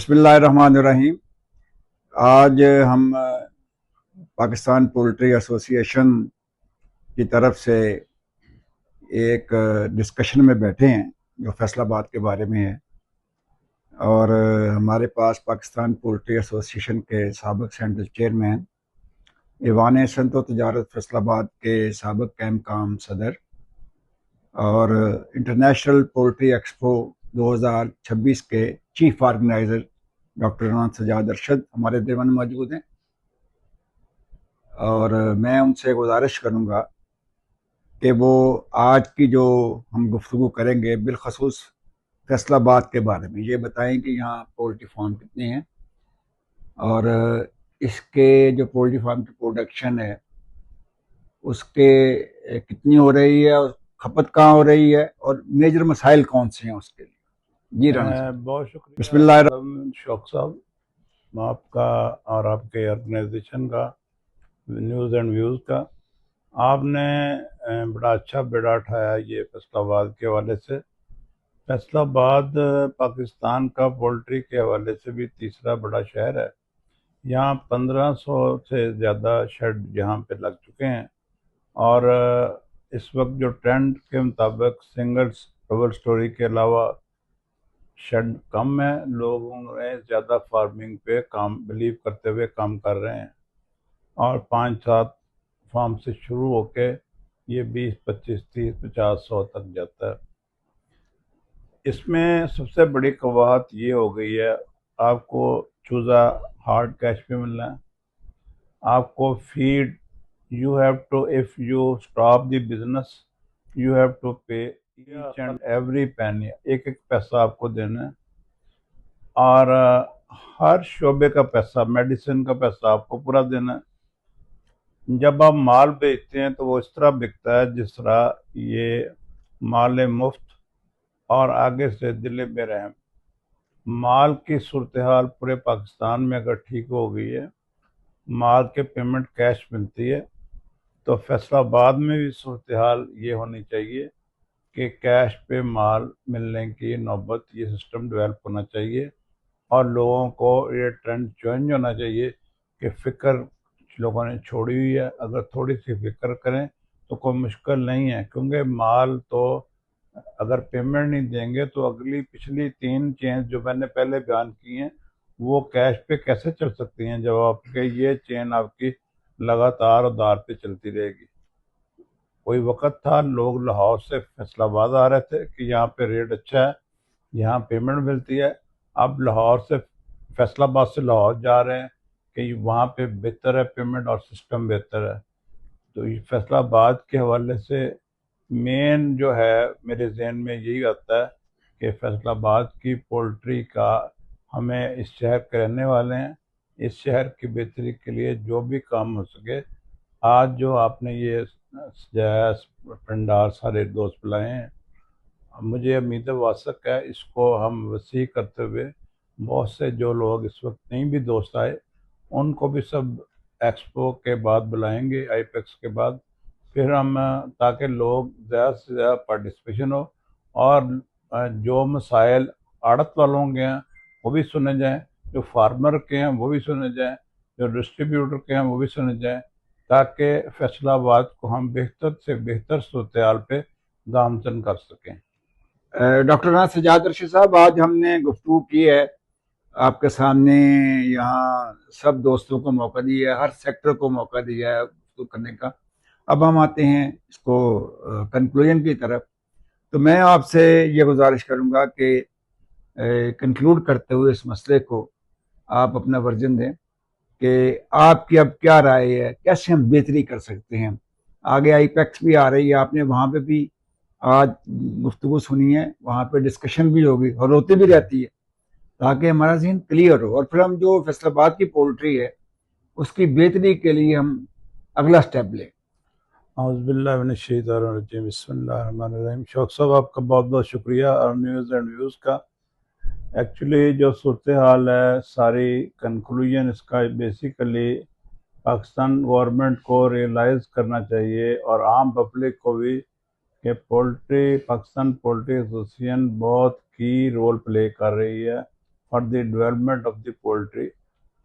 बिस्मिल्लाहिर्रहमानिर्रहीम। आज हम पाकिस्तान पोल्ट्री एसोसिएशन की तरफ से एक डिस्कशन में बैठे हैं जो फैसलाबाद के बारे में है। और हमारे पास पाकिस्तान पोल्ट्री एसोसिएशन के साबिक सेंट्रल चेयरमैन, ईवान सनअत व तजारत फैसलाबाद के साबिक कैंप काम सदर और इंटरनेशनल पोल्ट्री एक्सपो 2026 के chief organiser doctor Rana Sajjad Arshad हमारे दरमियान मौजूद हैं। और मैं उनसे गुजारिश करूँगा कि वो आज की जो हम गुफ्तगू करेंगे बिलखसूस फैसलाबाद के बारे में ये बताएं कि यहाँ पोल्ट्री फार्म कितने हैं और इसके जो पोल्ट्री फार्म की प्रोडक्शन है उसके कितनी हो रही है और खपत कहाँ हो रही है और मेजर मसाइल कौन से हैं उसके लिए। जी राना साहब। बहुत शुक्रिया बिस्मिल्लाह। शौक साहब, आपका और आपके ऑर्गेनाइजेशन का, न्यूज़ एंड व्यूज़ का। आपने बड़ा अच्छा बेड़ा उठाया ये फैसलाबाद के हवाले से। फैसलाबाद पाकिस्तान का पोल्ट्री के हवाले से भी तीसरा बड़ा शहर है। यहाँ 1500 से ज़्यादा शेड यहाँ पे लग चुके हैं और इस वक्त जो ट्रेंड के मुताबिक सिंगल डबल स्टोरी के अलावा शेड कम है। लोगों ने ज़्यादा फार्मिंग पे काम बिलीव करते हुए काम कर रहे हैं और 5-7 फार्म से शुरू होके ये 20, 25, 30, 50, 100 तक जाता है। इसमें सबसे बड़ी कवाहत ये हो गई है, आपको चूज़ा हार्ड कैश पे मिलना है, आपको feed you have to, if you stop the business you have to pay each and every penny, एक एक पैसा आपको देना है और हर शोबे का पैसा, मेडिसिन का पैसा आपको पूरा देना है। जब आप माल बेचते हैं तो वो इस तरह बिकता है जिस तरह ये माल मुफ्त और आगे से दिल बेरहम। माल की सूरत हाल पूरे पाकिस्तान में अगर ठीक हो गई है, माल के पेमेंट कैश मिलती है, तो फैसलाबाद में भी सूरत हाल ये होनी चाहिए कि कैश पे माल मिलने की नौबत, ये सिस्टम डेवलप होना चाहिए और लोगों को ये ट्रेंड चेंज होना चाहिए कि फ़िक्र लोगों ने छोड़ी हुई है। अगर थोड़ी सी फिक्र करें तो कोई मुश्किल नहीं है, क्योंकि माल तो अगर पेमेंट नहीं देंगे तो अगली पिछली 3 चेन जो मैंने पहले बयान की हैं वो कैश पे कैसे चल सकती हैं जब आपके ये चेन आपकी लगातार उधार पे चलती रहेगी। कोई वक्त था लोग लाहौर से फैसलाबाद आ रहे थे कि यहाँ पे रेट अच्छा है, यहाँ पेमेंट मिलती है। अब लाहौर से फैसलाबाद से लाहौर जा रहे हैं कि वहाँ पे बेहतर है पेमेंट और सिस्टम बेहतर है। तो ये फैसलाबाद के हवाले से मेन जो है मेरे जहन में यही आता है कि फैसलाबाद की पोल्ट्री का, हमें इस शहर के रहने वाले हैं, इस शहर की बेहतरी के लिए जो भी काम हो सके। आज जो आपने ये सजाया पंडाल सारे दोस्त बुलाए हैं, मुझे उम्मीद वासक है इसको हम वसी करते हुए बहुत से जो लोग इस वक्त नहीं भी दोस्त आए उनको भी सब एक्सपो के बाद बुलाएंगे, आईपेक्स के बाद, फिर हम ताकि लोग ज़्यादा से ज़्यादा पार्टिसिपेशन हो और जो मसाइल आड़त वालों के हैं वो भी सुने जाएं, जो फार्मर के हैं वो भी सुने जाएं, जो डिस्ट्रीब्यूटर के हैं वो भी सुने जाएं, ताकि फैसलाबाद को हम बेहतर से बेहतर सूरत हाल पे गामजन कर सकें। डॉक्टर राना सजाद अरशद साहब, आज हमने गुफ्तगू की है आपके सामने, यहाँ सब दोस्तों को मौका दिया है, हर सेक्टर को मौका दिया है गुफ्तगू करने का। अब हम आते हैं इसको कंक्लूजन की तरफ। तो मैं आपसे ये गुजारिश करूँगा कि कंक्लूड करते हुए इस मसले को आप अपना वर्जन दें कि आपकी अब क्या राय है, कैसे हम बेहतरी कर सकते हैं। आगे आईपैक्स भी आ रही है, आपने वहाँ पे भी आज गुफ्तगू सुनी है, वहाँ पे डिस्कशन भी होगी और होती भी रहती है, ताकि हमारा जहन क्लियर हो और फिर हम जो फैसलाबाद की पोल्ट्री है उसकी बेहतरी के लिए हम अगला स्टेप लें। औज़ुबिल्लाहि बिस्मिल्लाहिर्रहमानिर्रहीम। शौक साहब, आपका बहुत बहुत शुक्रिया और न्यूज़ एंड व्यूज़ का। एक्चुअली जो सूरत हाल है सारी कंक्लूजन इसका बेसिकली पाकिस्तान गवर्नमेंट को रियलाइज़ करना चाहिए और आम पब्लिक को भी कि पाकिस्तान पोल्ट्री एसोसिएशन बहुत की रोल प्ले कर रही है for the development of the poultry.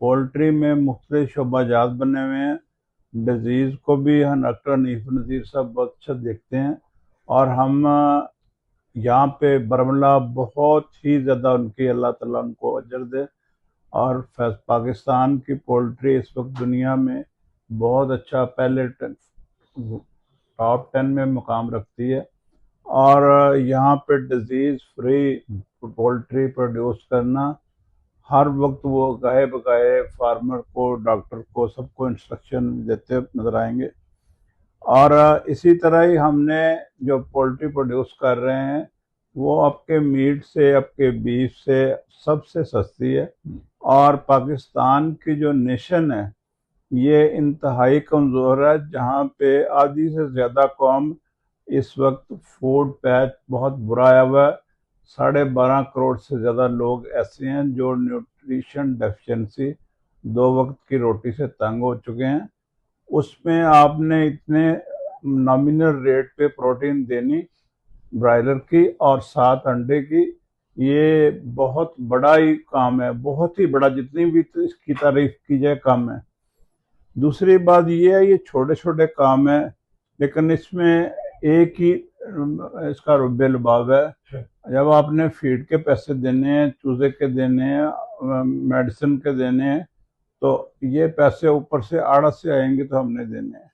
Poultry میں مختلف شعبہ جات بنے ہوئے ہیں. ڈیزیز کو بھی ڈاکٹر حنیف نذیر صاحب بہت اچھا دیکھتے ہیں, اور ہم یہاں پہ برملا بہت ہی زیادہ ان کی اللہ تعالیٰ ان کو اجر دے. اور پاکستان کی پولٹری اس وقت دنیا میں بہت اچھا پہلے ٹاپ 10 میں مقام رکھتی ہے, اور یہاں پہ ڈیزیز فری پولٹری پروڈیوس کرنا, ہر وقت وہ گاہے بگاہے فارمر کو, ڈاکٹر کو, سب کو انسٹرکشن دیتے نظر آئیں گے. اور اسی طرح ہی ہم نے جو پولٹری پروڈیوس کر رہے ہیں وہ آپ کے میٹ سے, آپ کے بیف سے سب سے سستی ہے. اور پاکستان کی جو نیشن ہے یہ انتہائی کمزور ہے, جہاں پہ آدھی سے زیادہ قوم اس وقت فوڈ پیچ بہت برا آیا ہوا ہے. 12.5 کروڑ سے زیادہ لوگ ایسے ہیں جو نیوٹریشن ڈیفیشنسی 2 وقت کی روٹی سے تنگ ہو چکے ہیں. اس میں آپ نے اتنے نامینل ریٹ پہ پروٹین دینی برائلر کی اور 7 انڈے کی, یہ بہت بڑا ہی کام ہے, بہت ہی بڑا, جتنی بھی اس کی تعریف کی جائے کم ہے. دوسری بات یہ ہے یہ چھوٹے چھوٹے کام ہیں, لیکن اس میں ایک ہی اس کا رب الباب ہے. جب آپ نے فیڈ کے پیسے دینے ہیں, چوزے کے دینے ہیں, میڈیسن کے دینے ہیں, تو یہ پیسے اوپر سے آڑت سے آئیں گے تو ہم نے دینے ہیں.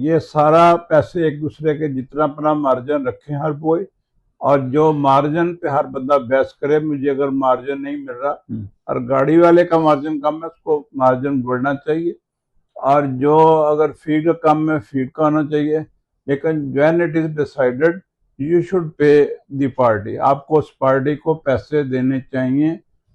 یہ سارا پیسے ایک دوسرے کے جتنا اپنا مارجن رکھیں ہر کوئی, اور جو مارجن پہ ہر بندہ بحث کرے مجھے اگر مارجن نہیں مل رہا, اور گاڑی والے کا مارجن کم ہے اس کو مارجن بڑھنا چاہیے, اور جو اگر فیڈ کم ہے فیڈ کا ہونا چاہیے. لیکن when it is decided you should pay the party, آپ کو اس پارٹی کو پیسے دینے چاہیے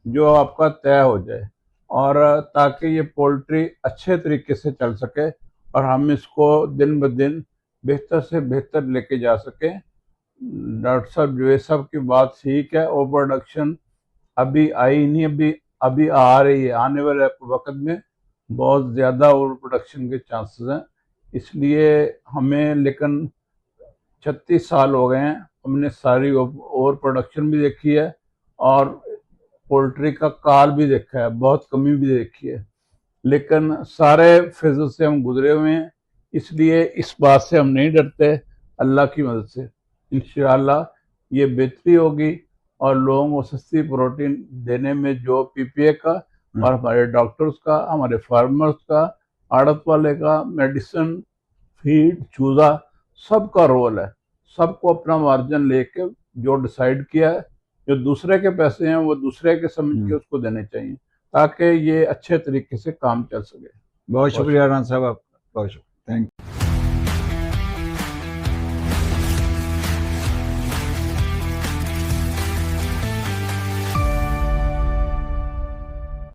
جو آپ کا طے ہو جائے, اور تاکہ یہ پولٹری اچھے طریقے سے چل سکے اور ہم اس کو دن بدن بہتر سے بہتر لے کے جا سکیں. ڈاکٹر صاحب جوید صاحب کی بات ٹھیک ہے, اوور پروڈکشن ابھی آئی نہیں, ابھی آ رہی ہے, آنے والے وقت میں بہت زیادہ اوور پروڈکشن کے چانسز ہیں. اس لیے ہمیں, لیکن 36 سال ہو گئے ہیں, ہم نے ساری اوور پروڈکشن بھی دیکھی ہے اور پولٹری کا کال بھی دیکھا ہے, بہت کمی بھی دیکھی ہے, لیکن سارے فیزز سے ہم گزرے ہوئے ہیں. اس لیے اس بات سے ہم نہیں ڈرتے, اللہ کی مدد سے انشاءاللہ یہ بہتری ہوگی, اور لوگوں کو سستی پروٹین دینے میں جو پی پی اے کا اور ہمارے ڈاکٹرز کا, ہمارے فارمرز کا, آڑت والے کا, میڈیسن, فیڈ, چوزا, سب کا رول ہے. سب کو اپنا مارجن لے کے جو ڈیسائیڈ کیا ہے, جو دوسرے کے پیسے ہیں وہ دوسرے کے سمجھ کے اس کو دینے چاہیے تاکہ یہ اچھے طریقے سے کام چل سکے. بہت شکریہ رانا صاحب آپ کا, بہت شکریہ, تھینک یو.